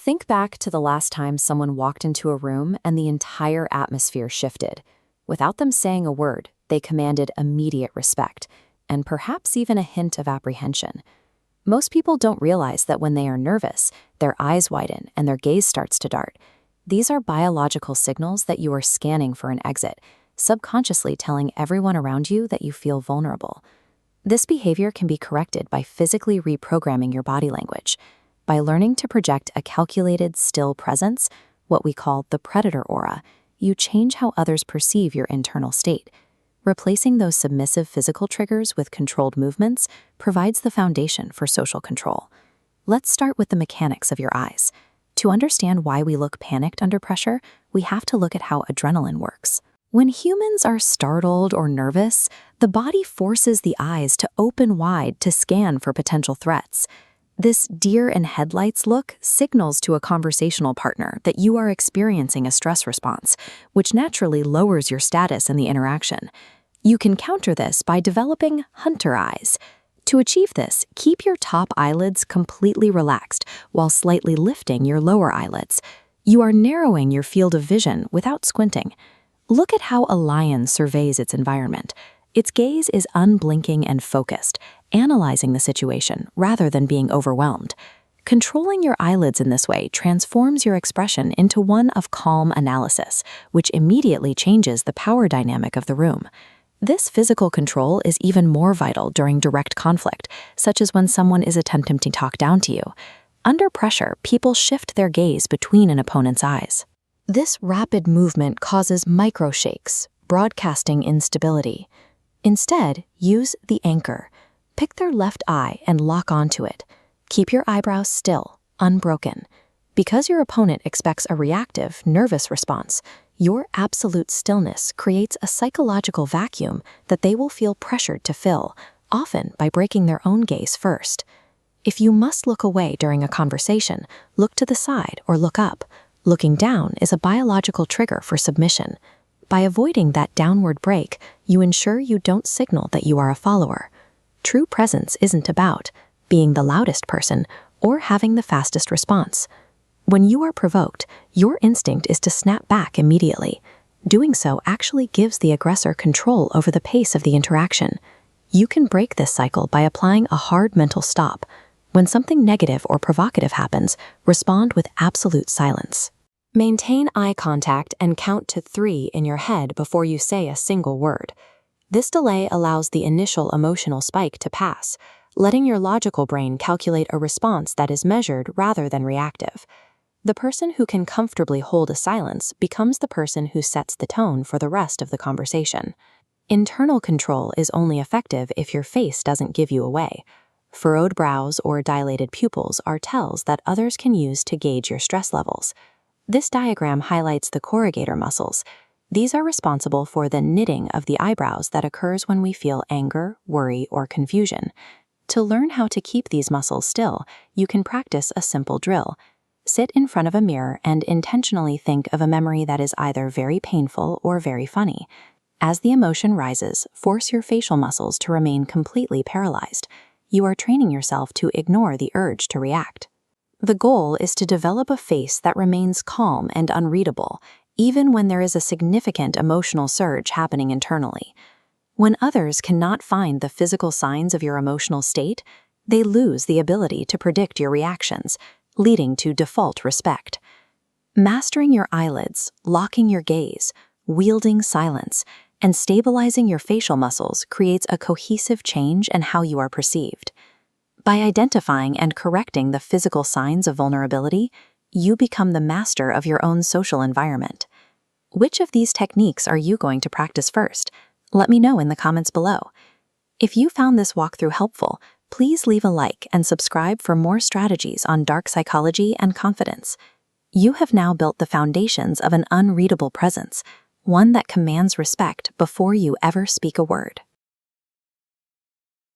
Think back to the last time someone walked into a room and the entire atmosphere shifted. Without them saying a word, they commanded immediate respect, and perhaps even a hint of apprehension. Most people don't realize that when they are nervous, their eyes widen and their gaze starts to dart. These are biological signals that you are scanning for an exit, subconsciously telling everyone around you that you feel vulnerable. This behavior can be corrected by physically reprogramming your body language. By learning to project a calculated, still presence, what we call the predator aura, you change how others perceive your internal state. Replacing those submissive physical triggers with controlled movements provides the foundation for social control. Let's start with the mechanics of your eyes. To understand why we look panicked under pressure, we have to look at how adrenaline works. When humans are startled or nervous, the body forces the eyes to open wide to scan for potential threats. This deer in headlights look signals to a conversational partner that you are experiencing a stress response, which naturally lowers your status in the interaction. You can counter this by developing hunter eyes. To achieve this, keep your top eyelids completely relaxed while slightly lifting your lower eyelids. You are narrowing your field of vision without squinting. Look at how a lion surveys its environment. Its gaze is unblinking and focused, analyzing the situation rather than being overwhelmed. Controlling your eyelids in this way transforms your expression into one of calm analysis, which immediately changes the power dynamic of the room. This physical control is even more vital during direct conflict, such as when someone is attempting to talk down to you. Under pressure, people shift their gaze between an opponent's eyes. This rapid movement causes microshakes, broadcasting instability. Instead, use the anchor. Pick their left eye and lock onto it. Keep your eyebrows still, unbroken. Because your opponent expects a reactive, nervous response, your absolute stillness creates a psychological vacuum that they will feel pressured to fill, often by breaking their own gaze first. If you must look away during a conversation, look to the side or look up. Looking down is a biological trigger for submission. By avoiding that downward break, you ensure you don't signal that you are a follower. True presence isn't about being the loudest person or having the fastest response. When you are provoked, your instinct is to snap back immediately. Doing so actually gives the aggressor control over the pace of the interaction. You can break this cycle by applying a hard mental stop. When something negative or provocative happens, respond with absolute silence. Maintain eye contact and count to 3 in your head before you say a single word. This delay allows the initial emotional spike to pass, letting your logical brain calculate a response that is measured rather than reactive. The person who can comfortably hold a silence becomes the person who sets the tone for the rest of the conversation. Internal control is only effective if your face doesn't give you away. Furrowed brows or dilated pupils are tells that others can use to gauge your stress levels. This diagram highlights the corrugator muscles. These are responsible for the knitting of the eyebrows that occurs when we feel anger, worry, or confusion. To learn how to keep these muscles still, you can practice a simple drill. Sit in front of a mirror and intentionally think of a memory that is either very painful or very funny. As the emotion rises, force your facial muscles to remain completely paralyzed. You are training yourself to ignore the urge to react. The goal is to develop a face that remains calm and unreadable, even when there is a significant emotional surge happening internally. When others cannot find the physical signs of your emotional state, they lose the ability to predict your reactions, leading to default respect. Mastering your eyelids, locking your gaze, wielding silence, and stabilizing your facial muscles creates a cohesive change in how you are perceived. By identifying and correcting the physical signs of vulnerability, you become the master of your own social environment. Which of these techniques are you going to practice first? Let me know in the comments below. If you found this walkthrough helpful, please leave a like and subscribe for more strategies on dark psychology and confidence. You have now built the foundations of an unreadable presence, one that commands respect before you ever speak a word.